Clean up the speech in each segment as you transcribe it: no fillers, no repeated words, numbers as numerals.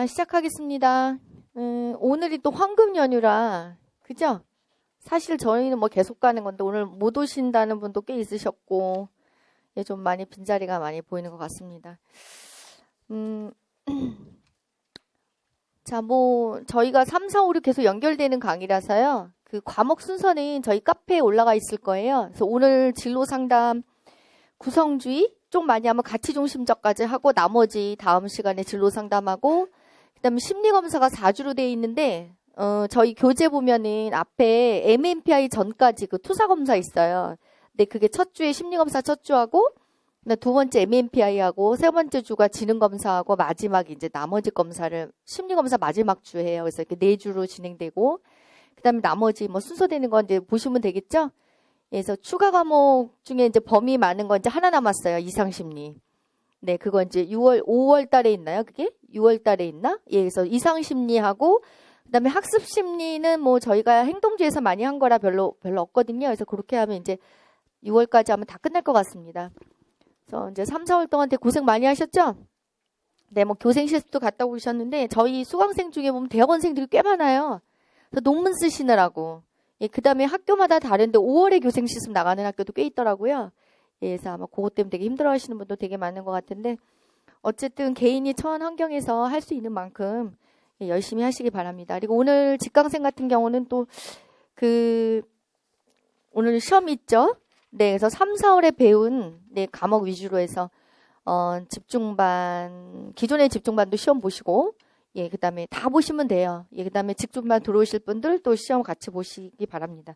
시작하겠습니다. 오늘이 또 황금 연휴라, 그죠? 사실 저희는 뭐 계속 가는 건데 오늘 못 오신다는 분도 꽤 있으셨고, 예, 좀 많이 빈자리가 많이 보이는 것 같습니다. 자, 저희가 3, 4, 5, 6 계속 연결되는 강의라서요. 그 과목 순서는 저희 카페에 올라가 있을 거예요. 그래서 오늘 진로 상담 구성주의 좀 많이 하면 가치 중심적까지 하고 나머지 다음 시간에 진로 상담하고 그다음에 심리 검사가 4주로 되어 있는데 저희 교재 보면은 앞에 MMPI 전까지 그 투사 검사 있어요. 근데 그게 첫 주에 심리 검사 첫 주하고 두 번째 MMPI하고 세 번째 주가 지능 검사하고 마지막 이제 나머지 검사를 심리 검사 마지막 주 해요. 그래서 이렇게 4주로 진행되고 그다음에 나머지 뭐 순서되는 건 이제 보시면 되겠죠? 그래서 추가 과목 중에 이제 범위 많은 건 이제 하나 남았어요. 이상심리. 네, 그거 이제 5월 달에 있나요? 그게? 6월 달에 있나? 예, 그래서 이상심리하고 그다음에 학습심리는 뭐 저희가 행동주에서 많이 한 거라 별로 없거든요. 그래서 그렇게 하면 이제 6월까지 하면 다 끝날 것 같습니다. 그래서 이제 3, 4월 동안 되게 고생 많이 하셨죠? 네, 뭐 교생 실습도 갔다 오셨는데 저희 수강생 중에 보면 대학원생들이 꽤 많아요. 그래서 논문 쓰시느라고. 예, 그 다음에 학교마다 다른데 5월에 교생 실습 나가는 학교도 꽤 있더라고요. 예, 그래서 아마 그것 때문에 되게 힘들어 하시는 분도 되게 많은 것 같은데 어쨌든 개인이 처한 환경에서 할 수 있는 만큼 예, 열심히 하시기 바랍니다. 그리고 오늘 직강생 같은 경우는 또 오늘 시험 있죠? 네, 그래서 3, 4월에 배운 네, 과목 위주로 해서 집중반, 기존의 집중반도 시험 보시고 예, 그 다음에 다 보시면 돼요. 예, 그 다음에 직중반 들어오실 분들 또 시험 같이 보시기 바랍니다.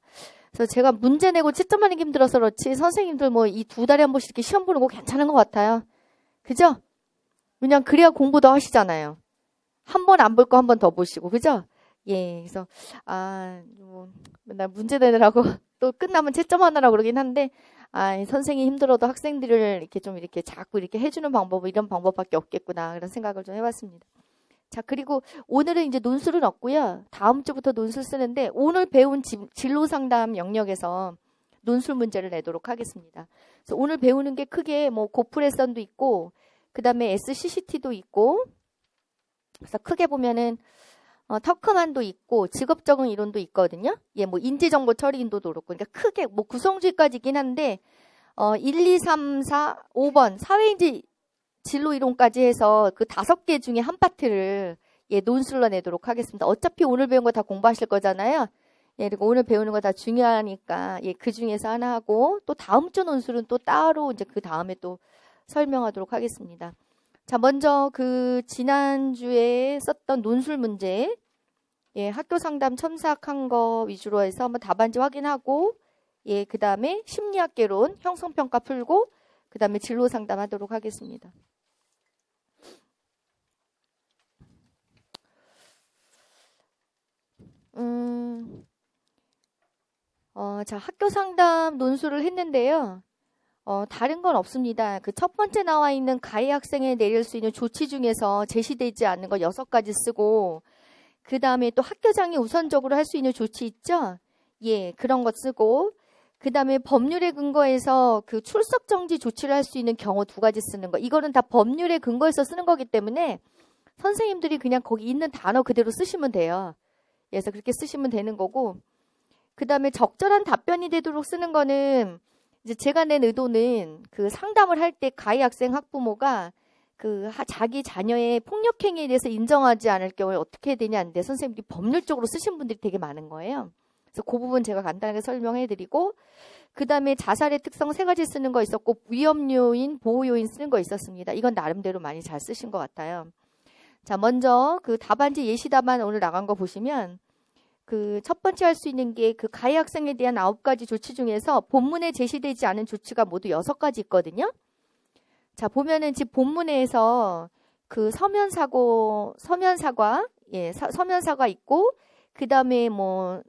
그래서 제가 문제 내고 채점하는 게 힘들어서 그렇지 선생님들 뭐 이 2달에 한 번씩 이렇게 시험 보는 거 괜찮은 것 같아요. 그죠? 그냥 그래야 공부 더 하시잖아요. 한 번 안 볼 거 한 번 더 보시고, 그죠? 예, 그래서, 맨날 문제 내느라고 또 끝나면 채점하느라고 그러긴 한데, 선생님이 힘들어도 학생들을 이렇게 자꾸 이렇게 해주는 방법은 이런 방법밖에 없겠구나, 그런 생각을 좀 해봤습니다. 자, 그리고 오늘은 이제 논술은 없고요. 다음 주부터 논술 쓰는데 오늘 배운 진로 상담 영역에서 논술 문제를 내도록 하겠습니다. 그래서 오늘 배우는 게 크게 뭐 고프레선도 있고 그다음에 SCCT도 있고 그래서 크게 보면은 터크만도 있고 직업적응 이론도 있거든요. 예, 뭐 인지정보 처리 인도도 그렇고 그러니까 크게 뭐 구성주의까지긴 한데 1, 2, 3, 4, 5번 사회인지 진로 이론까지 해서 그 5개 중에 한 파트를 예, 논술로 내도록 하겠습니다. 어차피 오늘 배운 거 다 공부하실 거잖아요. 예, 그리고 오늘 배우는 거 다 중요하니까 예, 그 중에서 하나 하고 또 다음 주 논술은 또 따로 이제 그 다음에 또 설명하도록 하겠습니다. 자, 먼저 그 지난주에 썼던 논술 문제 예, 학교 상담 첨삭한 거 위주로 해서 한번 답안지 확인하고 예, 그 다음에 심리학 개론 형성평가 풀고 그 다음에 진로 상담하도록 하겠습니다. 자, 학교 상담 논술을 했는데요. 다른 건 없습니다. 그 첫 번째 나와 있는 가해 학생에 내릴 수 있는 조치 중에서 제시되지 않는 거 6가지 쓰고 그 다음에 또 학교장이 우선적으로 할 수 있는 조치 있죠? 예, 그런 것 쓰고 그 다음에 법률에 근거해서 그 출석 정지 조치를 할 수 있는 경우 2가지 쓰는 거. 이거는 다 법률에 근거해서 쓰는 거기 때문에 선생님들이 그냥 거기 있는 단어 그대로 쓰시면 돼요. 그래서 그렇게 쓰시면 되는 거고 그 다음에 적절한 답변이 되도록 쓰는 거는 이제 제가 낸 의도는 그 상담을 할 때 가해 학생 학부모가 그 자기 자녀의 폭력 행위에 대해서 인정하지 않을 경우에 어떻게 해야 되냐는데 선생님들이 법률적으로 쓰신 분들이 되게 많은 거예요. 그래서 그 부분 제가 간단하게 설명해 드리고 그 다음에 자살의 특성 3가지 쓰는 거 있었고 위험 요인, 보호 요인 쓰는 거 있었습니다. 이건 나름대로 많이 잘 쓰신 것 같아요. 자, 먼저 그 답안지 예시 답안 오늘 나간 거 보시면 그 첫 번째 할 수 있는 게 그 가해 학생에 대한 9가지 조치 중에서 본문에 제시되지 않은 조치가 모두 6가지 있거든요. 자, 보면은 지금 본문에서 그 서면 사과 있고 그 다음에 뭐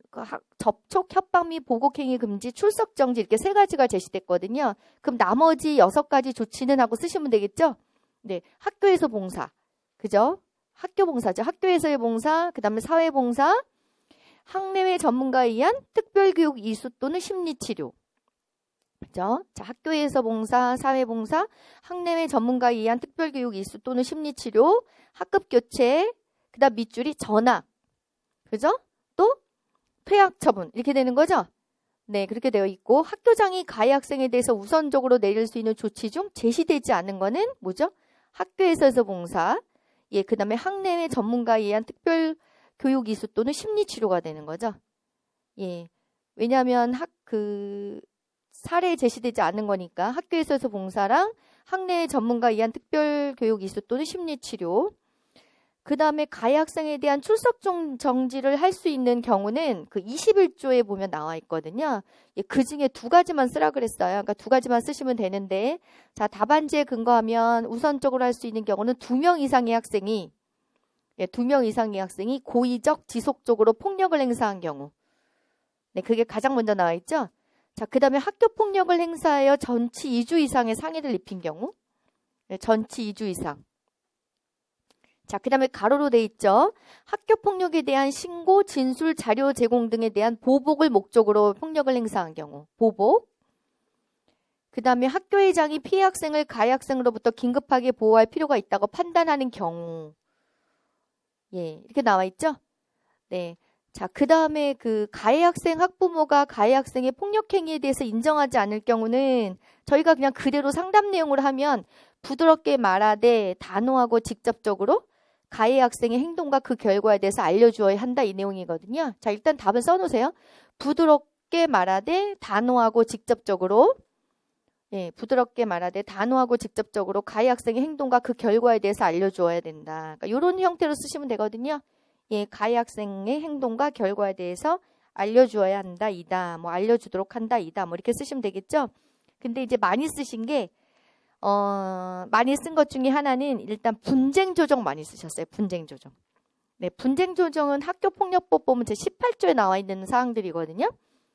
접촉, 협박 및 보복행위 금지, 출석 정지 이렇게 3가지가 제시됐거든요. 그럼 나머지 6가지 조치는 하고 쓰시면 되겠죠? 네, 학교에서 봉사, 그죠? 학교 봉사죠. 학교에서의 봉사, 그 다음에 사회 봉사, 학내외 전문가에 의한 특별교육 이수 또는 심리치료. 그죠? 자, 학교에서 봉사, 사회봉사, 학내외 전문가에 의한 특별교육 이수 또는 심리치료, 학급교체, 그 다음 밑줄이 전학, 그죠? 또 퇴학 처분 이렇게 되는 거죠? 네, 그렇게 되어 있고 학교장이 가해 학생에 대해서 우선적으로 내릴 수 있는 조치 중 제시되지 않은 거는 뭐죠? 학교에서 봉사, 예, 그 다음에 학내외 전문가에 의한 특별교육 이수 또는 심리치료가 되는 거죠. 예, 왜냐하면 사례에 제시되지 않는 거니까 학교에서 봉사랑 학내외 전문가에 의한 특별교육 이수 또는 심리치료, 그 다음에 가해 학생에 대한 출석 정지를 할 수 있는 경우는 그 21조에 보면 나와 있거든요. 예, 그 중에 두 가지만 쓰라 그랬어요. 그러니까 두 가지만 쓰시면 되는데, 자, 답안지에 근거하면 우선적으로 할 수 있는 경우는 2명 이상의 학생이, 예, 2명 이상의 학생이 고의적, 지속적으로 폭력을 행사한 경우. 네, 그게 가장 먼저 나와 있죠. 자, 그 다음에 학교 폭력을 행사하여 전치 2주 이상의 상해를 입힌 경우. 네, 전치 2주 이상. 자, 그 다음에 가로로 돼 있죠. 학교 폭력에 대한 신고, 진술, 자료 제공 등에 대한 보복을 목적으로 폭력을 행사한 경우. 보복. 그 다음에 학교회장이 피해 학생을 가해 학생으로부터 긴급하게 보호할 필요가 있다고 판단하는 경우. 예, 이렇게 나와 있죠. 네. 자, 그 다음에 그 가해 학생 학부모가 가해 학생의 폭력 행위에 대해서 인정하지 않을 경우는 저희가 그냥 그대로 상담 내용을 하면 부드럽게 말하되 단호하고 직접적으로 가해 학생의 행동과 그 결과에 대해서 알려주어야 한다, 이 내용이거든요. 자, 일단 답을 써놓으세요. 부드럽게 말하되 단호하고 직접적으로, 예, 부드럽게 말하되 단호하고 직접적으로 가해 학생의 행동과 그 결과에 대해서 알려주어야 된다. 그러니까 이런 형태로 쓰시면 되거든요. 예, 가해 학생의 행동과 결과에 대해서 알려주어야 한다, 이다. 뭐 알려주도록 한다, 이다. 뭐 이렇게 쓰시면 되겠죠. 근데 이제 많이 쓰신 게 많이 쓴 것 중에 하나는 일단 분쟁 조정 많이 쓰셨어요. 분쟁 조정. 네, 분쟁 조정은 학교폭력법 보면 제 18조에 나와 있는 사항들이거든요.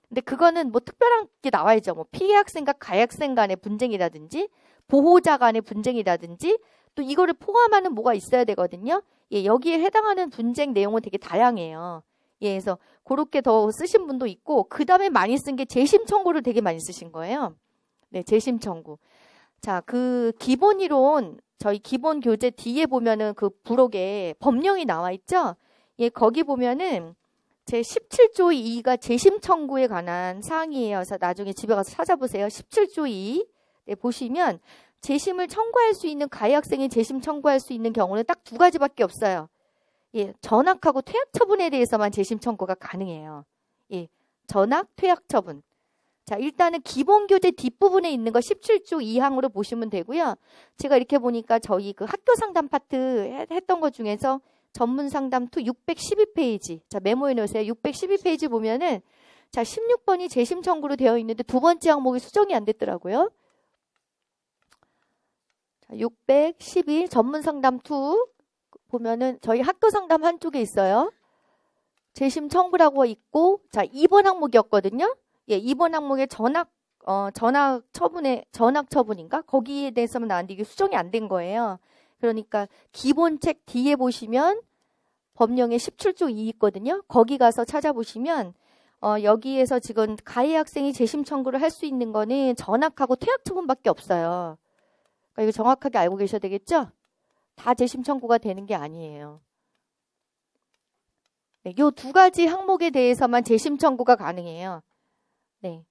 근데 그거는 뭐 특별한 게 나와야죠. 뭐 피해 학생과 가해 학생 간의 분쟁이라든지 보호자 간의 분쟁이라든지 또 이거를 포함하는 뭐가 있어야 되거든요. 예, 여기에 해당하는 분쟁 내용은 되게 다양해요. 예, 그래서 그렇게 더 쓰신 분도 있고 그 다음에 많이 쓴 게 재심 청구를 되게 많이 쓰신 거예요. 네, 재심 청구. 자, 그 기본 이론 저희 기본 교재 뒤에 보면은 그 부록에 법령이 나와 있죠. 예, 거기 보면은 제 17조 2가 재심 청구에 관한 사항이에요. 그래서 나중에 집에 가서 찾아보세요. 17조 2. 네, 보시면 재심을 청구할 수 있는 가해 학생이 재심 청구할 수 있는 경우는 딱 두 가지밖에 없어요. 예, 전학하고 퇴학 처분에 대해서만 재심 청구가 가능해요. 예, 전학, 퇴학 처분. 자, 일단은 기본교재 뒷부분에 있는 거 17조 2항으로 보시면 되고요. 제가 이렇게 보니까 저희 그 학교 상담 파트 했던 것 중에서 전문 상담 2 612페이지. 자, 메모해 놓으세요. 612페이지 보면은 자, 16번이 재심 청구로 되어 있는데 두 번째 항목이 수정이 안 됐더라고요. 자, 612 전문 상담 2 보면은 저희 학교 상담 한쪽에 있어요. 재심 청구라고 있고 자, 2번 항목이었거든요. 예, 이번 항목의 전학 처분인가? 거기에 대해서만 나왔는데 이게 수정이 안 된 거예요. 그러니까 기본 책 뒤에 보시면 법령에 17조 2 있거든요. 거기 가서 찾아보시면 여기에서 지금 가해 학생이 재심 청구를 할 수 있는 거는 전학하고 퇴학 처분밖에 없어요. 그러니까 이거 정확하게 알고 계셔야 되겠죠? 다 재심 청구가 되는 게 아니에요. 네, 이 두 가지 항목에 대해서만 재심 청구가 가능해요. 네.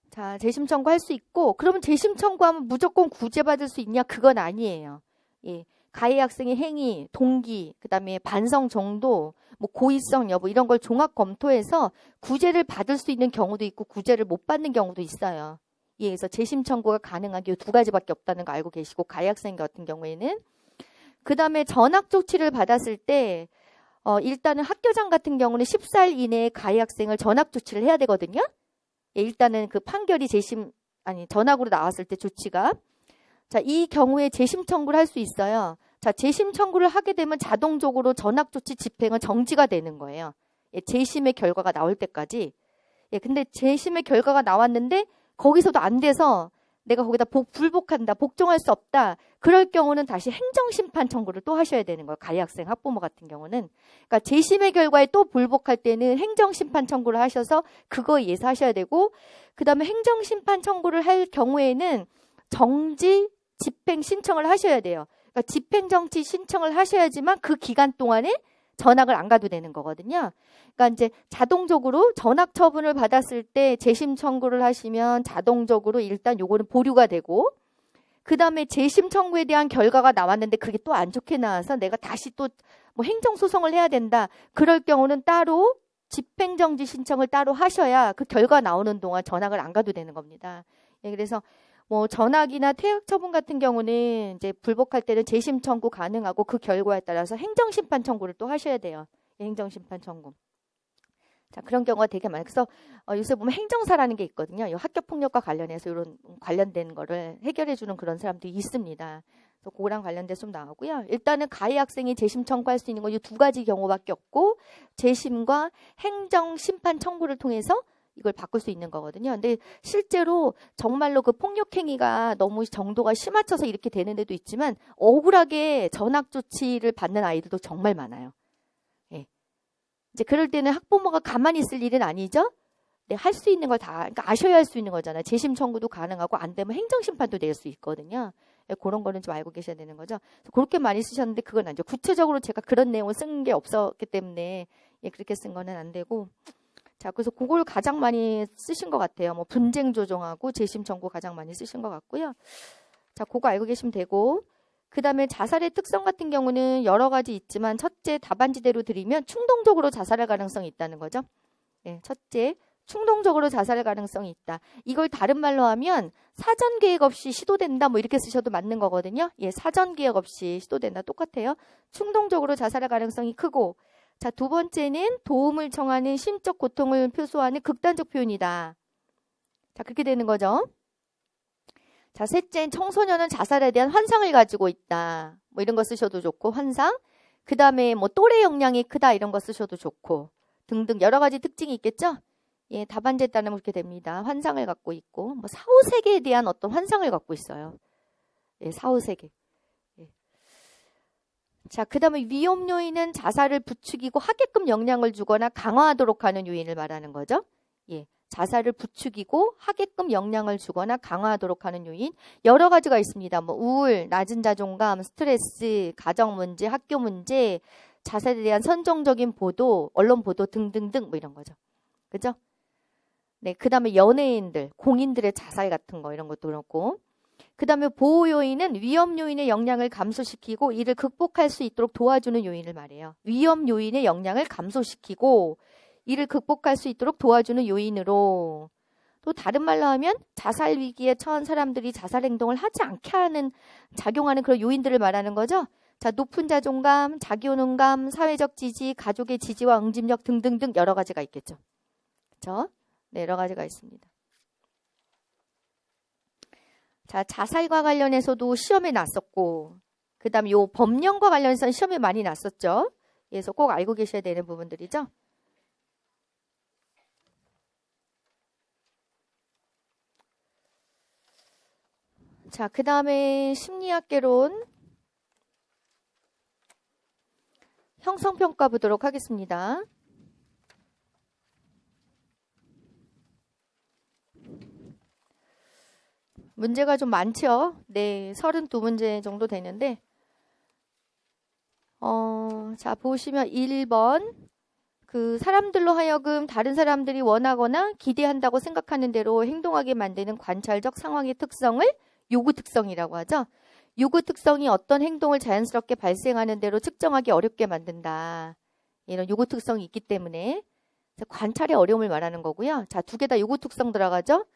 자, 재심 청구할 수 있고 그러면 재심 청구하면 무조건 구제받을 수 있냐? 그건 아니에요. 예. 가해 학생의 행위, 동기, 그다음에 반성 정도, 뭐 고의성 여부 이런 걸 종합 검토해서 구제를 받을 수 있는 경우도 있고 구제를 못 받는 경우도 있어요. 예, 그래서 재심 청구가 가능한 게 두 가지밖에 없다는 거 알고 계시고 가해 학생 같은 경우에는 그다음에 전학 조치를 받았을 때 일단은 학교장 같은 경우는 14일 이내에 가해 학생을 전학 조치를 해야 되거든요. 예, 일단은 그 판결이 전학으로 나왔을 때 조치가. 자, 이 경우에 재심 청구를 할 수 있어요. 자, 재심 청구를 하게 되면 자동적으로 전학 조치 집행은 정지가 되는 거예요. 예, 재심의 결과가 나올 때까지. 예, 근데 재심의 결과가 나왔는데 거기서도 안 돼서 내가 거기다 불복한다, 복종할 수 없다. 그럴 경우는 다시 행정심판 청구를 또 하셔야 되는 거예요. 가해 학생 학부모 같은 경우는. 그러니까 재심의 결과에 또 불복할 때는 행정심판 청구를 하셔서 그거에 의해서 하셔야 되고, 그 다음에 행정심판 청구를 할 경우에는 정지 집행 신청을 하셔야 돼요. 그러니까 집행정지 신청을 하셔야지만 그 기간 동안에 전학을 안 가도 되는 거거든요. 그러니까 이제 자동적으로 전학 처분을 받았을 때 재심 청구를 하시면 자동적으로 일단 요거는 보류가 되고, 그 다음에 재심 청구에 대한 결과가 나왔는데 그게 또 안 좋게 나와서 내가 다시 또 뭐 행정소송을 해야 된다. 그럴 경우는 따로 집행정지 신청을 따로 하셔야 그 결과 나오는 동안 전학을 안 가도 되는 겁니다. 예, 그래서 뭐 전학이나 퇴학 처분 같은 경우는 이제 불복할 때는 재심 청구 가능하고 그 결과에 따라서 행정심판 청구를 또 하셔야 돼요. 예, 행정심판 청구. 자, 그런 경우가 되게 많아요. 그래서 요새 보면 행정사라는 게 있거든요. 이 학교폭력과 관련해서 이런 관련된 거를 해결해주는 그런 사람들이 있습니다. 그래서 그거랑 관련돼서 좀 나오고요. 일단은 가해 학생이 재심 청구할 수 있는 건 이 두 가지 경우밖에 없고, 재심과 행정심판 청구를 통해서 이걸 바꿀 수 있는 거거든요. 근데 실제로 정말로 그 폭력행위가 너무 정도가 심화쳐서 이렇게 되는 데도 있지만 억울하게 전학 조치를 받는 아이들도 정말 많아요. 예. 이제 그럴 때는 학부모가 가만히 있을 일은 아니죠. 네, 할 수 있는 걸 다, 그러니까 아셔야 할 수 있는 거잖아요. 재심 청구도 가능하고 안 되면 행정심판도 낼 수 있거든요. 예, 그런 거는 좀 알고 계셔야 되는 거죠. 그렇게 많이 쓰셨는데 그건 아니죠. 구체적으로 제가 그런 내용을 쓴 게 없었기 때문에 예, 그렇게 쓴 거는 안 되고. 자, 그래서 그걸 가장 많이 쓰신 것 같아요. 뭐 분쟁 조정하고 재심 청구 가장 많이 쓰신 것 같고요. 자, 그거 알고 계시면 되고, 그 다음에 자살의 특성 같은 경우는 여러 가지 있지만, 첫째, 답안지대로 드리면 충동적으로 자살할 가능성이 있다는 거죠. 예, 첫째, 충동적으로 자살할 가능성이 있다. 이걸 다른 말로 하면 사전 계획 없이 시도된다, 뭐 이렇게 쓰셔도 맞는 거거든요. 예, 사전 계획 없이 시도된다, 똑같아요. 충동적으로 자살할 가능성이 크고, 자, 두 번째는 도움을 청하는 심적 고통을 표소하는 극단적 표현이다. 자, 그렇게 되는 거죠. 자, 셋째는 청소년은 자살에 대한 환상을 가지고 있다. 뭐 이런 거 쓰셔도 좋고, 환상. 그 다음에 뭐 또래 역량이 크다, 이런 거 쓰셔도 좋고, 등등 여러 가지 특징이 있겠죠? 예, 답안지에 따르면 그렇게 됩니다. 환상을 갖고 있고, 뭐 사후세계에 대한 어떤 환상을 갖고 있어요. 예, 사후세계. 예. 자, 그 다음에 위험 요인은 자살을 부추기고 하게끔 영향을 주거나 강화하도록 하는 요인을 말하는 거죠. 예, 자살을 부추기고 하게끔 영향을 주거나 강화하도록 하는 요인. 여러 가지가 있습니다. 뭐 우울, 낮은 자존감, 스트레스, 가정 문제, 학교 문제, 자살에 대한 선정적인 보도, 언론 보도 등등등 뭐 이런 거죠. 그죠? 네, 그 다음에 연예인들, 공인들의 자살 같은 거 이런 것도 그렇고, 그 다음에 보호 요인은 위험 요인의 영향을 감소시키고 이를 극복할 수 있도록 도와주는 요인을 말해요. 위험 요인의 영향을 감소시키고 이를 극복할 수 있도록 도와주는 요인으로, 또 다른 말로 하면 자살 위기에 처한 사람들이 자살 행동을 하지 않게 하는, 작용하는 그런 요인들을 말하는 거죠. 자, 높은 자존감, 자기효능감, 사회적 지지, 가족의 지지와 응집력 등등등 여러 가지가 있겠죠. 그렇죠? 네, 여러 가지가 있습니다. 자, 자살과 관련해서도 시험에 났었고, 그 다음에 요 법령과 관련해서는 시험에 많이 났었죠. 그래서 꼭 알고 계셔야 되는 부분들이죠. 자, 그 다음에 심리학개론 형성평가 보도록 하겠습니다. 문제가 좀 많죠. 네, 32문제 정도 되는데, 자, 보시면 1번, 그 사람들로 하여금 다른 사람들이 원하거나 기대한다고 생각하는 대로 행동하게 만드는 관찰적 상황의 특성을 요구 특성이라고 하죠. 요구 특성이 어떤 행동을 자연스럽게 발생하는 대로 측정하기 어렵게 만든다. 이런 요구 특성이 있기 때문에 관찰의 어려움을 말하는 거고요. 자, 두 개 다 요구 특성 들어가죠.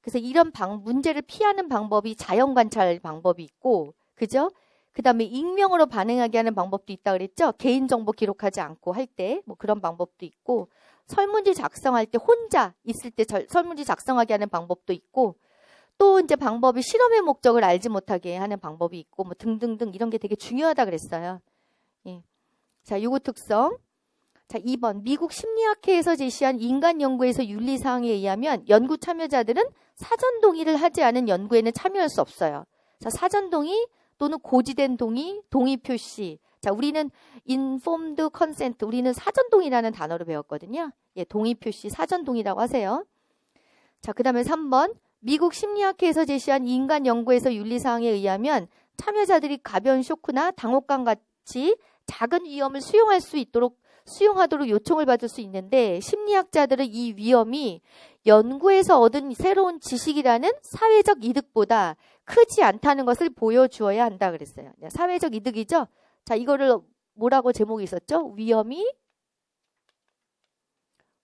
그래서 이런 문제를 피하는 방법이 자연 관찰 방법이 있고, 그죠? 그 다음에 익명으로 반응하게 하는 방법도 있다 그랬죠? 개인정보 기록하지 않고 할 때, 뭐 그런 방법도 있고, 설문지 작성할 때 혼자 있을 때 설문지 작성하게 하는 방법도 있고, 또 이제 방법이 실험의 목적을 알지 못하게 하는 방법이 있고, 뭐 등등등 이런 게 되게 중요하다 그랬어요. 예. 자, 요거 특성. 자, 2번. 미국 심리학회에서 제시한 인간 연구에서 윤리사항에 의하면 연구 참여자들은 사전 동의를 하지 않은 연구에는 참여할 수 없어요. 자, 사전 동의 또는 고지된 동의, 동의 표시. 자, 우리는 informed consent, 우리는 사전동의라는 단어를 배웠거든요. 예, 동의 표시, 사전동의라고 하세요. 자, 그 다음에 3번. 미국 심리학회에서 제시한 인간 연구에서 윤리사항에 의하면 참여자들이 가벼운 쇼크나 당혹감 같이 작은 위험을 수용하도록 요청을 받을 수 있는데 심리학자들은 이 위험이 연구에서 얻은 새로운 지식이라는 사회적 이득보다 크지 않다는 것을 보여주어야 한다 그랬어요. 사회적 이득이죠. 자, 이거를 뭐라고 제목이 있었죠? 위험이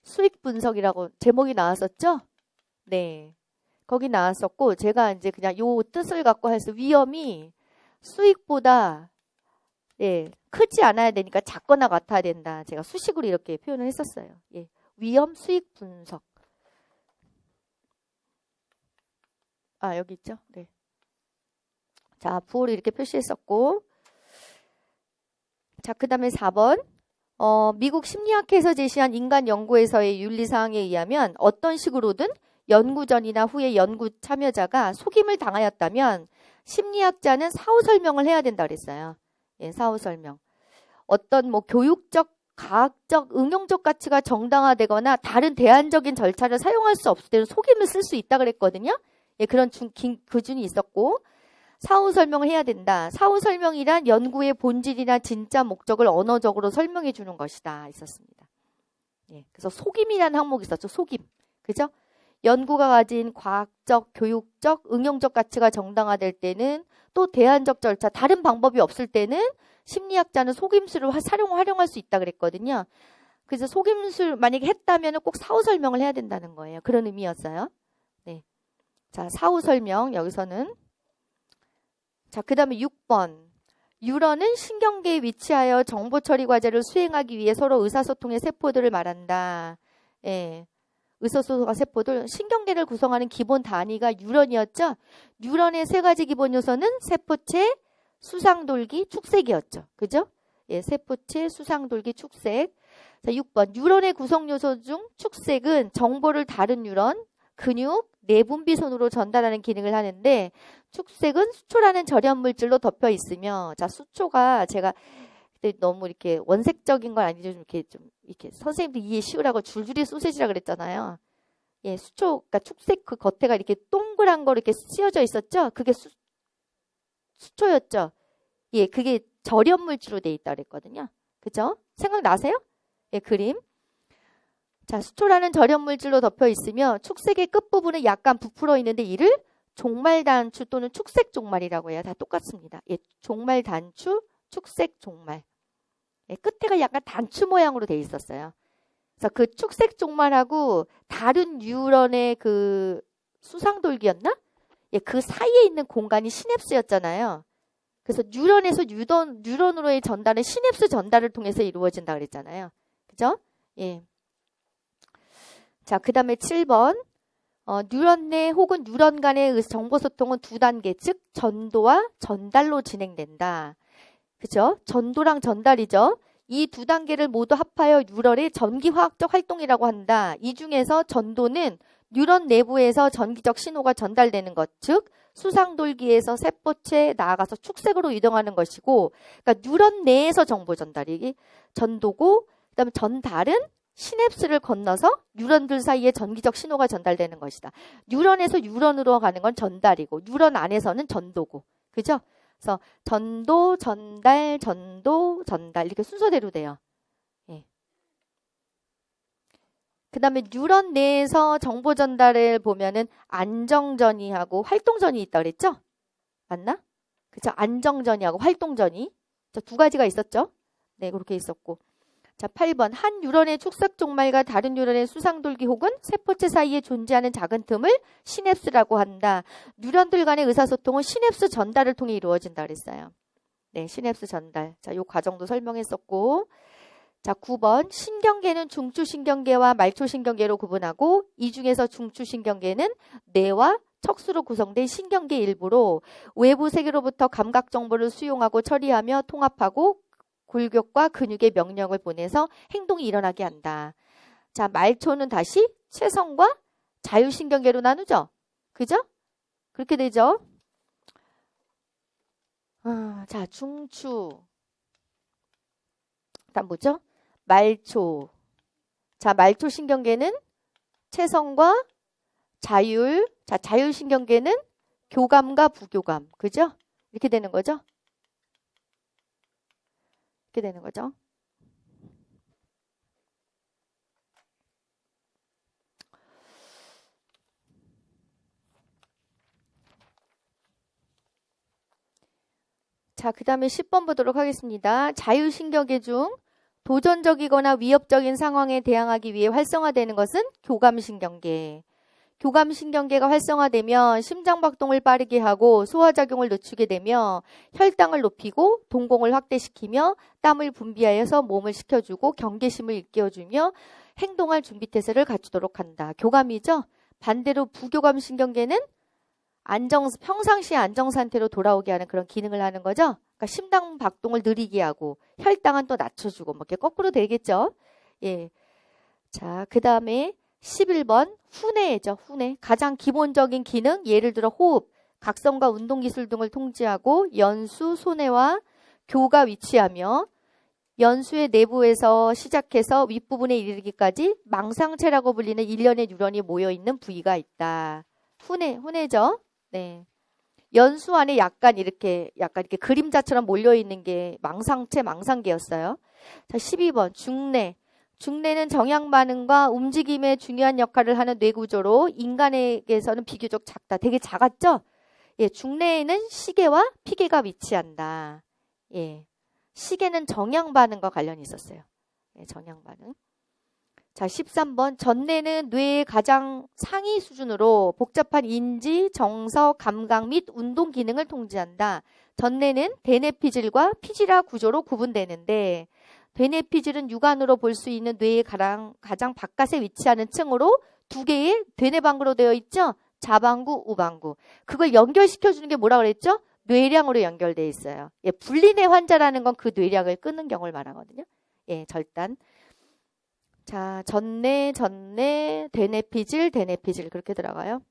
수익 분석이라고 제목이 나왔었죠? 네. 거기 나왔었고 제가 이제 그냥 요 뜻을 갖고 해서 위험이 수익보다 예, 크지 않아야 되니까 작거나 같아야 된다. 제가 수식으로 이렇게 표현을 했었어요. 예, 위험 수익 분석. 아, 여기 있죠? 네. 자, 부호를 이렇게 표시했었고. 자, 그 다음에 4번. 미국 심리학회에서 제시한 인간 연구에서의 윤리사항에 의하면 어떤 식으로든 연구 전이나 후에 연구 참여자가 속임을 당하였다면 심리학자는 사후 설명을 해야 된다 그랬어요. 예, 사후 설명. 어떤 뭐 교육적, 과학적, 응용적 가치가 정당화되거나 다른 대안적인 절차를 사용할 수 없을 때는 속임을 쓸 수 있다 그랬거든요. 예, 그런 기준이 있었고 사후 설명을 해야 된다. 사후 설명이란 연구의 본질이나 진짜 목적을 언어적으로 설명해 주는 것이다. 있었습니다. 예, 그래서 속임이라는 항목이 있었죠. 속임. 그죠? 연구가 가진 과학적, 교육적, 응용적 가치가 정당화될 때는 또 대안적 절차, 다른 방법이 없을 때는 심리학자는 속임수를 활용할 수 있다 그랬거든요. 그래서 속임수를 만약에 했다면 꼭 사후 설명을 해야 된다는 거예요. 그런 의미였어요. 네. 자, 사후 설명 여기서는 자, 그 다음에 6번. 뉴런은 신경계에 위치하여 정보 처리 과제를 수행하기 위해 서로 의사소통의 세포들을 말한다. 예. 의사소통 세포들, 신경계를 구성하는 기본 단위가 뉴런이었죠. 뉴런의 세 가지 기본 요소는 세포체, 수상돌기, 축색이었죠. 그죠? 예, 세포체, 수상돌기, 축색. 자, 6번. 뉴런의 구성 요소 중 축색은 정보를 다른 뉴런, 근육, 내분비선으로 전달하는 기능을 하는데 축색은 수초라는 절연 물질로 덮여 있으며 자, 수초가 제가 너무 이렇게 원색적인 건 아니죠. 좀 이렇게 선생님들 이해 쉬우라고 줄줄이 소세지라 그랬잖아요. 예, 수초, 그러니까 축색 그 겉에가 이렇게 동그란 거로 이렇게 씌어져 있었죠. 그게 수초였죠. 예, 그게 절연 물질로 돼 있다 그랬거든요. 그죠? 생각나세요? 예, 그림. 자, 수초라는 절연 물질로 덮여 있으며 축색의 끝부분은 약간 부풀어 있는데 이를 종말단추 또는 축색 종말이라고 해요. 다 똑같습니다. 예, 종말단추, 축색 종말. 예, 끝에가 약간 단추 모양으로 돼 있었어요. 그래서 그 축색 종말하고 다른 뉴런의 그 수상돌기였나? 예, 그 사이에 있는 공간이 시냅스였잖아요. 그래서 뉴런에서 뉴런으로의 전달은 시냅스 전달을 통해서 이루어진다 그랬잖아요. 그죠? 예. 자, 그 다음에 7번. 뉴런 내 혹은 뉴런 간의 정보 소통은 두 단계, 즉 전도와 전달로 진행된다. 그죠? 전도랑 전달이죠. 이 두 단계를 모두 합하여 뉴런의 전기화학적 활동이라고 한다. 이 중에서 전도는 뉴런 내부에서 전기적 신호가 전달되는 것, 즉 수상돌기에서 세포체에 나아가서 축색으로 이동하는 것이고, 그러니까 뉴런 내에서 정보 전달이 전도고, 그다음에 전달은 시냅스를 건너서 뉴런들 사이에 전기적 신호가 전달되는 것이다. 뉴런에서 뉴런으로 가는 건 전달이고 뉴런 안에서는 전도고. 그죠? 그래서 전도, 전달, 전도, 전달 이렇게 순서대로 돼요. 예. 그 다음에 뉴런 내에서 정보 전달을 보면은 안정전이하고 활동전이 있다 그랬죠? 맞나? 그죠? 안정전이하고 활동전이 두 가지가 있었죠? 네, 그렇게 있었고. 자, 8번. 한 뉴런의 축색 종말과 다른 뉴런의 수상돌기 혹은 세포체 사이에 존재하는 작은 틈을 시냅스라고 한다. 뉴런들 간의 의사소통은 시냅스 전달을 통해 이루어진다 그랬어요. 네, 시냅스 전달. 자, 요 과정도 설명했었고. 자, 9번. 신경계는 중추신경계와 말초신경계로 구분하고 이 중에서 중추신경계는 뇌와 척수로 구성된 신경계 일부로 외부 세계로부터 감각 정보를 수용하고 처리하며 통합하고 골격과 근육의 명령을 보내서 행동이 일어나게 한다. 자, 말초는 다시 체성과 자율신경계로 나누죠. 그죠? 그렇게 되죠. 자, 중추. 다음 뭐죠? 말초. 자, 말초신경계는 체성과 자율. 자, 자율신경계는 교감과 부교감. 그죠? 이렇게 되는 거죠? 이렇게 되는 거죠. 자, 그 다음에 10번 보도록 하겠습니다. 자율신경계 중 도전적이거나 위협적인 상황에 대항하기 위해 활성화되는 것은 교감신경계. 교감신경계가 활성화되면 심장박동을 빠르게 하고 소화작용을 늦추게 되며 혈당을 높이고 동공을 확대시키며 땀을 분비하여서 몸을 식혀주고 경계심을 일깨워주며 행동할 준비태세를 갖추도록 한다. 교감이죠. 반대로 부교감신경계는 평상시 안정상태로 돌아오게 하는 그런 기능을 하는 거죠. 그러니까 심장박동을 느리게 하고 혈당은 또 낮춰주고 뭐 이렇게 거꾸로 되겠죠. 예. 자, 그 다음에 11번 후뇌죠. 후뇌. 가장 기본적인 기능, 예를 들어 호흡, 각성과 운동기술 등을 통제하고 연수, 소뇌와 교가 위치하며 연수의 내부에서 시작해서 윗부분에 이르기까지 망상체라고 불리는 일련의 뉴런이 모여있는 부위가 있다. 후뇌죠. 네. 연수 안에 약간 이렇게 그림자처럼 몰려있는 게 망상계였어요. 자, 12번 중뇌. 중뇌는 정약 반응과 움직임에 중요한 역할을 하는 뇌구조로 인간에게서는 비교적 작다. 되게 작았죠? 예, 중뇌에는 시계와 피계가 위치한다. 예, 시계는 정약 반응과 관련이 있었어요. 예, 정약 반응. 자, 13번 전뇌는 뇌의 가장 상위 수준으로 복잡한 인지, 정서, 감각 및 운동 기능을 통제한다. 전뇌는 대뇌피질과 피질화 구조로 구분되는데 대뇌피질은 육안으로 볼 수 있는 뇌의 가장 바깥에 위치하는 층으로 두 개의 대뇌방구로 되어 있죠. 자방구, 우방구. 그걸 연결시켜주는 게 뭐라 그랬죠? 뇌량으로 연결되어 있어요. 예, 분리뇌 환자라는 건 그 뇌량을 끊는 경우를 말하거든요. 예, 절단. 자, 전뇌, 대뇌피질 그렇게 들어가요.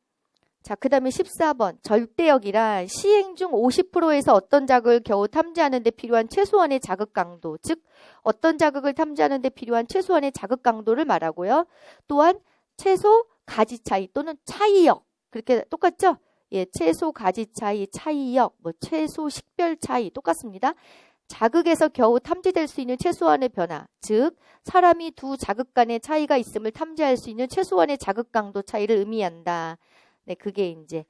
자, 그 다음에 14번 절대역이란 시행 중 50%에서 어떤 자극을 겨우 탐지하는 데 필요한 최소한의 자극 강도, 즉 어떤 자극을 탐지하는 데 필요한 최소한의 자극 강도를 말하고요. 또한 최소 가지 차이 또는 차이역, 그렇게 똑같죠? 예, 최소 가지 차이, 차이역, 최소 식별 차이 똑같습니다. 자극에서 겨우 탐지될 수 있는 최소한의 변화, 즉 사람이 두 자극 간의 차이가 있음을 탐지할 수 있는 최소한의 자극 강도 차이를 의미한다. 네, 그게 이제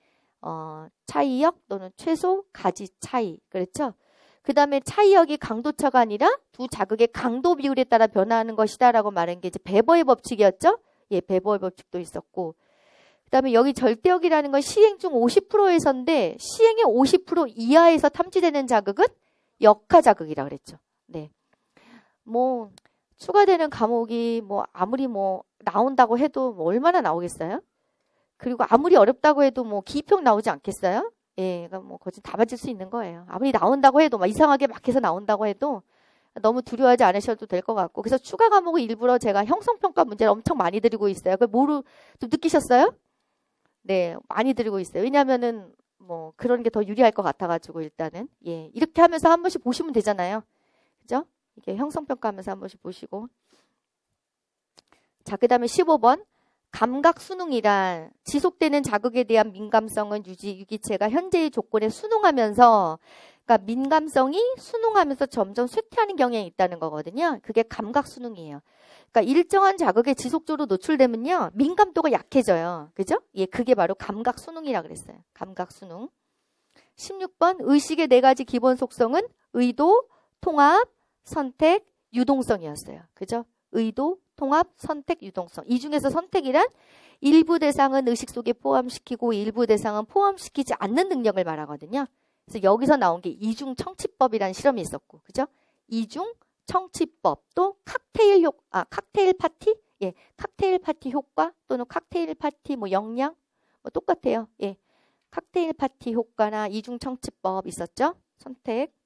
차이역 또는 최소 가지 차이. 그렇죠? 그 다음에 차이역이 강도차가 아니라 두 자극의 강도 비율에 따라 변화하는 것이다라고 말한 게 이제 베버의 법칙이었죠? 예, 베버의 법칙도 있었고. 그 다음에 여기 절대역이라는 건 시행 중 50%에서인데 시행의 50% 이하에서 탐지되는 자극은 역하 자극이라 그랬죠. 네. 추가되는 과목이 아무리 나온다고 해도 얼마나 나오겠어요? 그리고 아무리 어렵다고 해도 기평 나오지 않겠어요? 예, 그러니까 거진 다 맞을 수 있는 거예요. 아무리 나온다고 해도 이상하게 막 해서 나온다고 해도 너무 두려워하지 않으셔도 될 것 같고. 그래서 추가 과목을 일부러 제가 형성평가 문제를 엄청 많이 드리고 있어요. 그걸 좀 느끼셨어요? 네, 많이 드리고 있어요. 왜냐면은 그런 게 더 유리할 것 같아가지고 일단은 예, 이렇게 하면서 한 번씩 보시면 되잖아요. 그죠? 이게 형성평가하면서 한 번씩 보시고. 자, 그 다음에 15번 감각 순응이란 지속되는 자극에 대한 민감성은 유기체가 현재의 조건에 순응하면서, 그러니까 민감성이 순응하면서 점점 쇠퇴하는 경향이 있다는 거거든요. 그게 감각 순응이에요. 그러니까 일정한 자극에 지속적으로 노출되면요, 민감도가 약해져요. 그죠? 예, 그게 바로 감각 순응이라 그랬어요. 감각 순응. 16번 의식의 4가지 기본 속성은 의도, 통합, 선택, 유동성이었어요. 그죠? 의도, 통합, 선택, 유동성. 이 중에서 선택이란 일부 대상은 의식 속에 포함시키고 일부 대상은 포함시키지 않는 능력을 말하거든요. 그래서 여기서 나온 게 이중청취법이라는 실험이 있었고, 그죠? 이중청취법, 또 칵테일 파티? 예, 칵테일 파티 효과 또는 칵테일 파티 역량? 똑같아요. 예, 칵테일 파티 효과나 이중청취법 있었죠? 선택.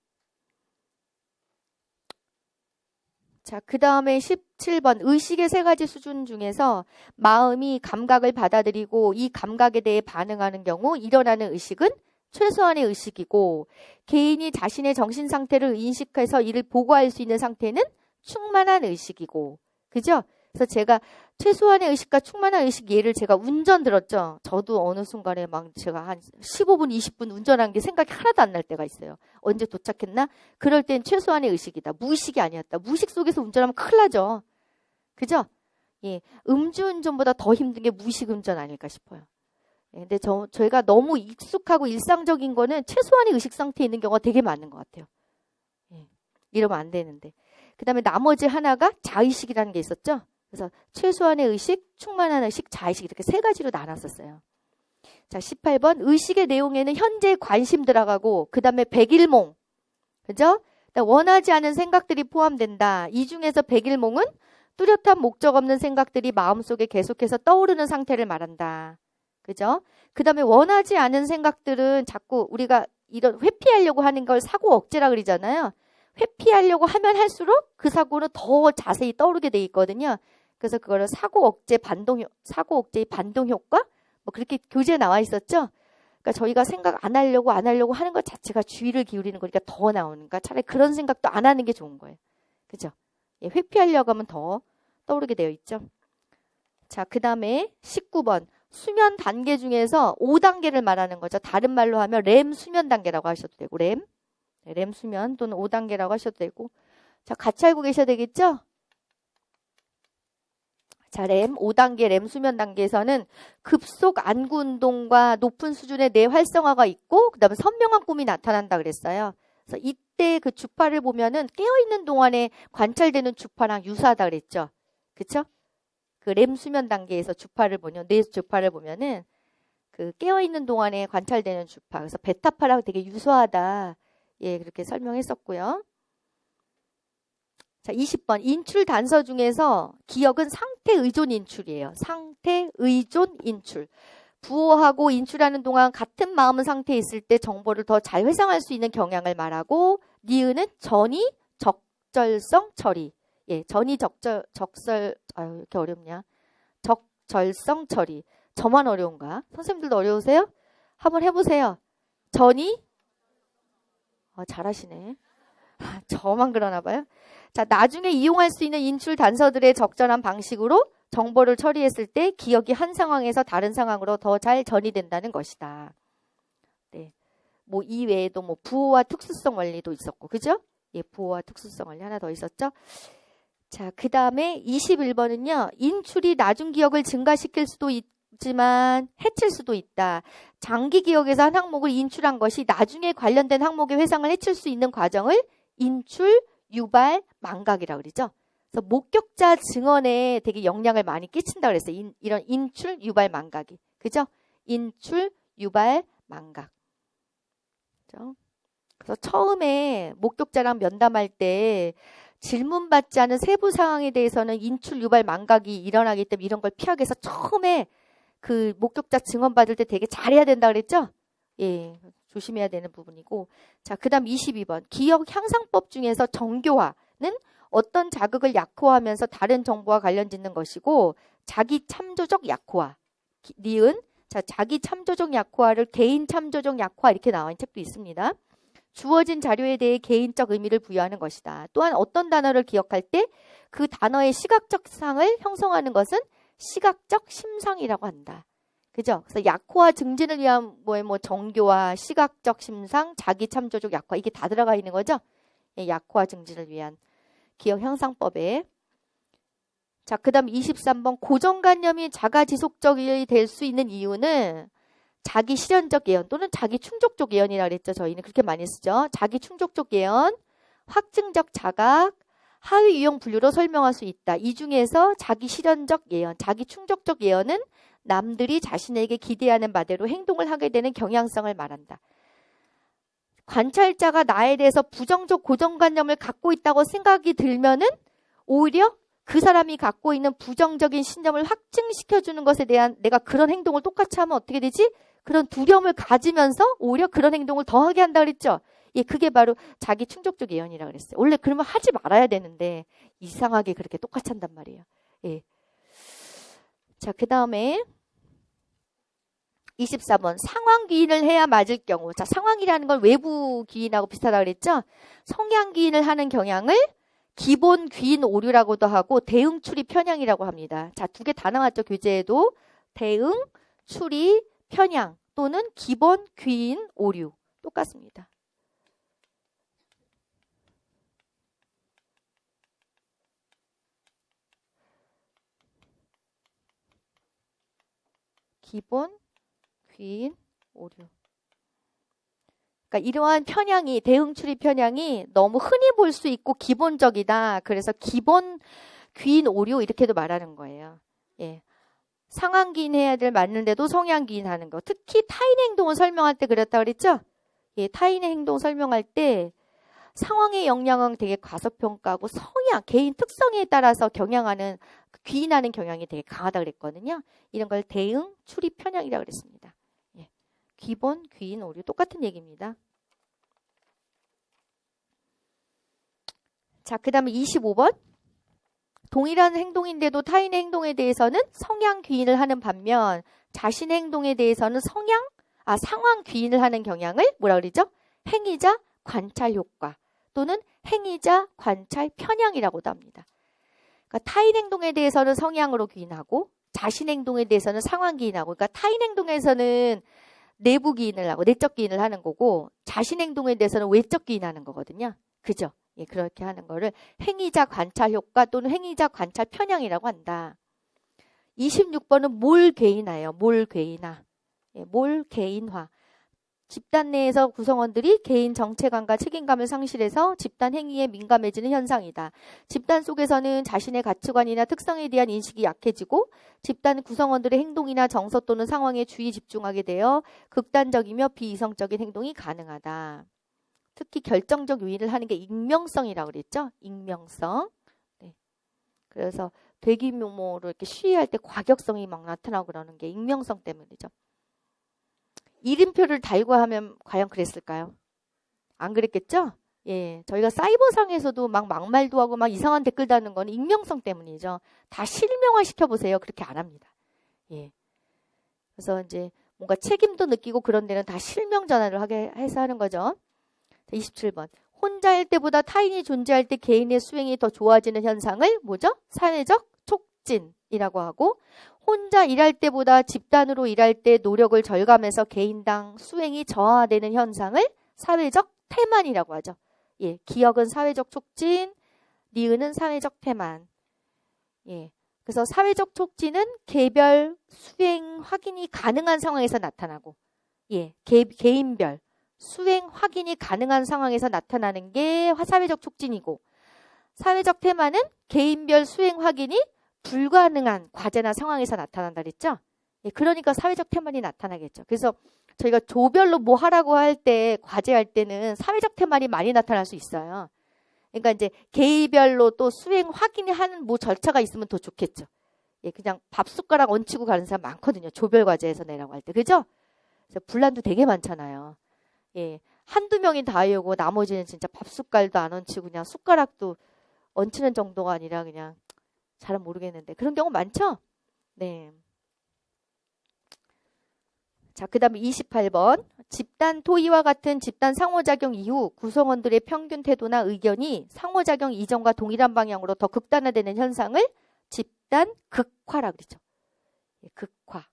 자, 그 다음에 17번 의식의 3가지 수준 중에서 마음이 감각을 받아들이고 이 감각에 대해 반응하는 경우 일어나는 의식은 최소한의 의식이고 개인이 자신의 정신 상태를 인식해서 이를 보고할 수 있는 상태는 충만한 의식이고 그죠? 그래서 제가 최소한의 의식과 충만한 의식 예를 제가 운전 들었죠. 저도 어느 순간에 막 제가 한 15분, 20분 운전한 게 생각이 하나도 안 날 때가 있어요. 언제 도착했나? 그럴 땐 최소한의 의식이다. 무의식이 아니었다. 무의식 속에서 운전하면 큰일 나죠. 그죠? 예, 음주운전보다 더 힘든 게 무의식 운전 아닐까 싶어요. 예, 근데 저희가 너무 익숙하고 일상적인 거는 최소한의 의식 상태에 있는 경우가 되게 많은 것 같아요. 예, 이러면 안 되는데. 그 다음에 나머지 하나가 자의식이라는 게 있었죠. 그래서 최소한의 의식, 충만한 의식, 자의식 이렇게 세 가지로 나눴었어요. 자, 18번 의식의 내용에는 현재의 관심 들어가고 그 다음에 백일몽, 그죠? 원하지 않은 생각들이 포함된다. 이 중에서 백일몽은 뚜렷한 목적 없는 생각들이 마음속에 계속해서 떠오르는 상태를 말한다. 그죠? 그 다음에 원하지 않은 생각들은 자꾸 우리가 이런 회피하려고 하는 걸 사고 억제라 그러잖아요. 회피하려고 하면 할수록 그 사고는 더 자세히 떠오르게 돼 있거든요. 그래서 그거를 사고 억제의 반동 효과? 뭐 그렇게 교재에 나와 있었죠. 그러니까 저희가 생각 안 하려고 하는 것 자체가 주의를 기울이는 거니까 더 나오니까 차라리 그런 생각도 안 하는 게 좋은 거예요. 그죠? 예, 회피하려고 하면 더 떠오르게 되어 있죠. 자, 그 다음에 19번. 수면 단계 중에서 5단계를 말하는 거죠. 다른 말로 하면 렘 수면 단계라고 하셔도 되고, 렘 수면 또는 5단계라고 하셔도 되고. 자, 같이 알고 계셔야 되겠죠? 자, 5단계 렘 수면 단계에서는 급속 안구 운동과 높은 수준의 뇌 활성화가 있고, 그 다음에 선명한 꿈이 나타난다 그랬어요. 그래서 이때 그 주파를 보면은 깨어있는 동안에 관찰되는 주파랑 유사하다 그랬죠. 그쵸? 그 렘 수면 단계에서 주파를 보면, 뇌 주파를 보면은 그 깨어있는 동안에 관찰되는 주파. 그래서 베타파랑 되게 유사하다. 예, 그렇게 설명했었고요. 자, 20번. 인출 단서 중에서 기억은 상태 의존 인출이에요. 상태 의존 인출. 부호하고 인출하는 동안 같은 마음 상태에 있을 때 정보를 더 잘 회상할 수 있는 경향을 말하고, 니은은 전이 적절성 처리. 예, 전이 적설, 아유, 이렇게 어렵냐. 적절성 처리. 저만 어려운가? 선생님들도 어려우세요? 한번 해보세요. 전이, 잘하시네. 저만 그러나 봐요. 자, 나중에 이용할 수 있는 인출 단서들의 적절한 방식으로 정보를 처리했을 때 기억이 한 상황에서 다른 상황으로 더 잘 전이된다는 것이다. 네. 뭐 이 외에도 뭐 부호와 특수성 원리도 있었고, 그죠? 예, 부호와 특수성 원리 하나 더 있었죠. 자, 그 다음에 21번은요. 인출이 나중 기억을 증가시킬 수도 있지만 해칠 수도 있다. 장기 기억에서 한 항목을 인출한 것이 나중에 관련된 항목의 회상을 해칠 수 있는 과정을 인출, 유발, 망각이라고 그러죠. 그래서 목격자 증언에 되게 영향을 많이 끼친다 그랬어요. 이런 인출, 유발, 망각이. 그죠? 인출, 유발, 망각. 그죠? 그래서 처음에 목격자랑 면담할 때 질문받지 않은 세부 상황에 대해서는 인출, 유발, 망각이 일어나기 때문에 이런 걸 피하기 위해서 처음에 그 목격자 증언 받을 때 되게 잘해야 된다 그랬죠? 예, 조심해야 되는 부분이고. 자, 그 다음 22번. 기억 향상법 중에서 정교화는 어떤 자극을 약화하면서 다른 정보와 관련 짓는 것이고, 자기 참조적 약화. 니은. 자, 자기 참조적 약화를 개인 참조적 약화 이렇게 나와 있는 책도 있습니다. 주어진 자료에 대해 개인적 의미를 부여하는 것이다. 또한 어떤 단어를 기억할 때 그 단어의 시각적 상을 형성하는 것은 시각적 심상이라고 한다. 그죠? 그래서 약화 증진을 위한 뭐 정교화, 시각적 심상, 자기 참조적 약화 이게 다 들어가 있는 거죠? 예, 약화 증진을 위한 기억 향상법에. 자, 그다음 23번 고정관념이 자가지속적이 될 수 있는 이유는 자기 실현적 예언 또는 자기 충족적 예언이라고 그랬죠. 저희는 그렇게 많이 쓰죠. 자기 충족적 예언, 확증적 자각, 하위 유형 분류로 설명할 수 있다. 이 중에서 자기 실현적 예언, 자기 충족적 예언은 남들이 자신에게 기대하는 바대로 행동을 하게 되는 경향성을 말한다. 관찰자가 나에 대해서 부정적 고정관념을 갖고 있다고 생각이 들면은 오히려 그 사람이 갖고 있는 부정적인 신념을 확증시켜주는 것에 대한 내가 그런 행동을 똑같이 하면 어떻게 되지? 그런 두려움을 가지면서 오히려 그런 행동을 더 하게 한다 그랬죠. 예, 그게 바로 자기 충족적 예언이라고 그랬어요. 원래 그러면 하지 말아야 되는데 이상하게 그렇게 똑같이 한단 말이에요. 예. 자, 그 다음에 24번 상황귀인을 해야 맞을 경우. 자, 상황이라는 건 외부 귀인하고 비슷하다고 그랬죠? 성향귀인을 하는 경향을 기본 귀인 오류라고도 하고 대응 추리 편향이라고 합니다. 자, 두 개 다 나왔죠. 교재에도. 대응 추리 편향 또는 기본 귀인 오류 똑같습니다. 기본 귀인 오류. 그러니까 이러한 편향이 대응 추리 편향이 너무 흔히 볼 수 있고 기본적이다. 그래서 기본 귀인 오류 이렇게도 말하는 거예요. 예. 상황 귀인 해야 될 맞는데도 성향 귀인 하는 거. 특히 타인의 행동을 설명할 때 그랬다 그랬죠? 예, 타인의 행동 설명할 때 상황의 영향은 되게 과소평가하고 성향, 개인 특성에 따라서 경향하는 귀인하는 경향이 되게 강하다 그랬거든요. 이런 걸 대응 추리 편향이라고 그랬습니다. 예. 기본 귀인 오류 똑같은 얘기입니다. 자, 그 다음에 25번. 동일한 행동인데도 타인의 행동에 대해서는 성향 귀인을 하는 반면 자신의 행동에 대해서는 상황 귀인을 하는 경향을 뭐라 그러죠? 행위자 관찰 효과 또는 행위자 관찰 편향이라고도 합니다. 그러니까 타인 행동에 대해서는 성향으로 귀인하고 자신 행동에 대해서는 상황 귀인하고, 그러니까 타인 행동에서는 내부 귀인을 하고 내적 귀인을 하는 거고 자신 행동에 대해서는 외적 귀인하는 거거든요. 그죠? 예, 그렇게 하는 거를 행위자 관찰 효과 또는 행위자 관찰 편향이라고 한다. 26번은 몰개인화예요. 몰개인화. 예, 몰개인화. 집단 내에서 구성원들이 개인 정체감과 책임감을 상실해서 집단 행위에 민감해지는 현상이다. 집단 속에서는 자신의 가치관이나 특성에 대한 인식이 약해지고 집단 구성원들의 행동이나 정서 또는 상황에 주의 집중하게 되어 극단적이며 비이성적인 행동이 가능하다. 특히 결정적 요인을 하는 게 익명성이라고 그랬죠? 익명성. 네. 그래서 대규모로 이렇게 시위할 때 과격성이 막 나타나고 그러는 게 익명성 때문이죠. 이름표를 달고 하면 과연 그랬을까요? 안 그랬겠죠? 예, 저희가 사이버상에서도 막 막말도 하고 막 이상한 댓글 다는 건 익명성 때문이죠. 다 실명화 시켜보세요. 그렇게 안 합니다. 예. 그래서 이제 뭔가 책임도 느끼고 그런 데는 다 실명 전환을 하게 해서 하는 거죠. 27번. 혼자일 때보다 타인이 존재할 때 개인의 수행이 더 좋아지는 현상을 뭐죠? 사회적 촉진이라고 하고, 혼자 일할 때보다 집단으로 일할 때 노력을 절감해서 개인당 수행이 저하되는 현상을 사회적 태만이라고 하죠. 예, 기억은 사회적 촉진, 니은은 사회적 태만. 예, 그래서 사회적 촉진은 개별 수행 확인이 가능한 상황에서 나타나고, 예, 개인별 수행 확인이 가능한 상황에서 나타나는 게 사회적 촉진이고, 사회적 태만은 개인별 수행 확인이 불가능한 과제나 상황에서 나타난다 그랬죠? 예, 그러니까 사회적 태만이 나타나겠죠. 그래서 저희가 조별로 뭐 하라고 할 때, 과제할 때는 사회적 태만이 많이 나타날 수 있어요. 그러니까 이제 개인별로 또 수행 확인이 하는 뭐 절차가 있으면 더 좋겠죠. 예, 그냥 밥 숟가락 얹히고 가는 사람 많거든요. 조별 과제에서 내라고 할 때. 그죠? 그래서 분란도 되게 많잖아요. 예, 한두 명이 다 외우고 나머지는 진짜 밥 숟갈도 안 얹히고 그냥 숟가락도 얹히는 정도가 아니라 그냥 잘은 모르겠는데 그런 경우 많죠? 네. 자, 그 다음에 28번. 집단 토의와 같은 집단 상호작용 이후 구성원들의 평균 태도나 의견이 상호작용 이전과 동일한 방향으로 더 극단화되는 현상을 집단 극화라고 그러죠. 극화.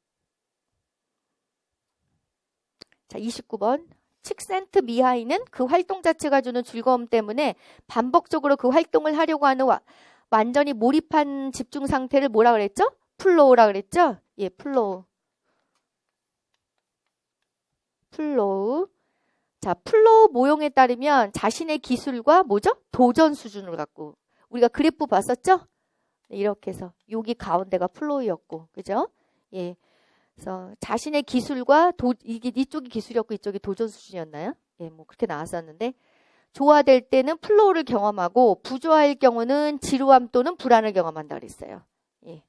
자, 29번. 칙센트 미하이는 그 활동 자체가 주는 즐거움 때문에 반복적으로 그 활동을 하려고 하는 완전히 몰입한 집중 상태를 뭐라 그랬죠? 플로우라 그랬죠? 예, 플로우. 자, 플로우 모형에 따르면 자신의 기술과 뭐죠? 도전 수준을 갖고. 우리가 그래프 봤었죠? 이렇게 해서 여기 가운데가 플로우였고, 그죠? 예. 그래서 자신의 기술과 이쪽이 기술이었고 이쪽이 도전 수준이었나요? 예, 뭐 그렇게 나왔었는데, 조화될 때는 플로우를 경험하고 부조화일 경우는 지루함 또는 불안을 경험한다 그랬어요. 예.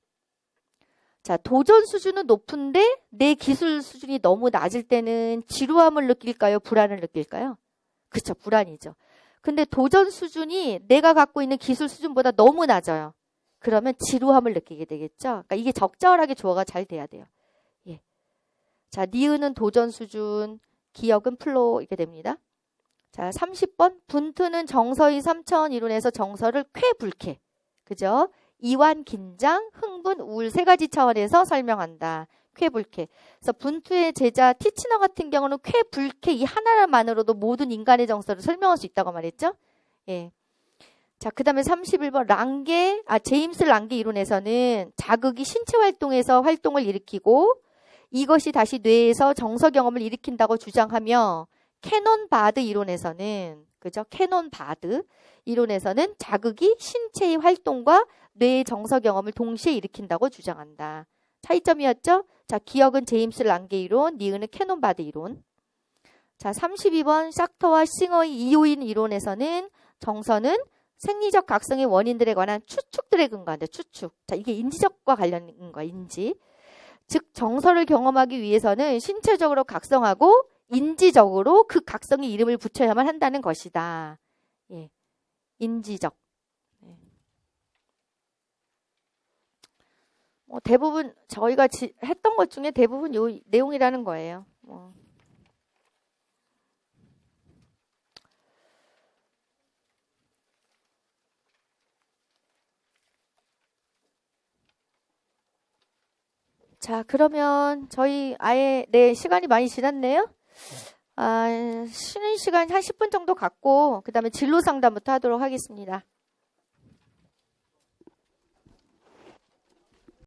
자, 도전 수준은 높은데 내 기술 수준이 너무 낮을 때는 지루함을 느낄까요? 불안을 느낄까요? 그쵸, 불안이죠. 근데 도전 수준이 내가 갖고 있는 기술 수준보다 너무 낮아요. 그러면 지루함을 느끼게 되겠죠. 그러니까 이게 적절하게 조화가 잘 돼야 돼요. 예. 자, 니은은 도전 수준, 기역은 플로 이렇게 됩니다. 자, 30번 분투는 정서의 3차원 이론에서 정서를 쾌불쾌, 그죠? 이완, 긴장, 흥분, 우울 세 가지 차원에서 설명한다. 쾌불쾌. 그래서 분투의 제자 티치너 같은 경우는 쾌불쾌 이 하나만으로도 모든 인간의 정서를 설명할 수 있다고 말했죠. 예. 자, 그 다음에 31번 제임스 랑게 이론에서는 자극이 신체 활동에서 활동을 일으키고 이것이 다시 뇌에서 정서 경험을 일으킨다고 주장하며 캐논 바드 이론에서는 그죠? 캐논 바드 이론에서는 자극이 신체의 활동과 뇌의 정서 경험을 동시에 일으킨다고 주장한다. 차이점이었죠? 자, 기억은 제임스 랑게 이론, 니은은 캐논 바드 이론. 자, 32번 삭터와 싱어의 이요인 이론에서는 정서는 생리적 각성의 원인들에 관한 추측들에 근거한다. 추측. 자, 이게 인지적과 관련인 거야. 인지. 즉 정서를 경험하기 위해서는 신체적으로 각성하고 인지적으로 그 각성에 이름을 붙여야만 한다는 것이다. 예. 인지적. 예. 대부분 저희가 했던 것 중에 대부분 요 내용이라는 거예요. 자, 그러면 저희 시간이 많이 지났네요. 쉬는 시간 한 10분 정도 갖고 그 다음에 진로 상담부터 하도록 하겠습니다.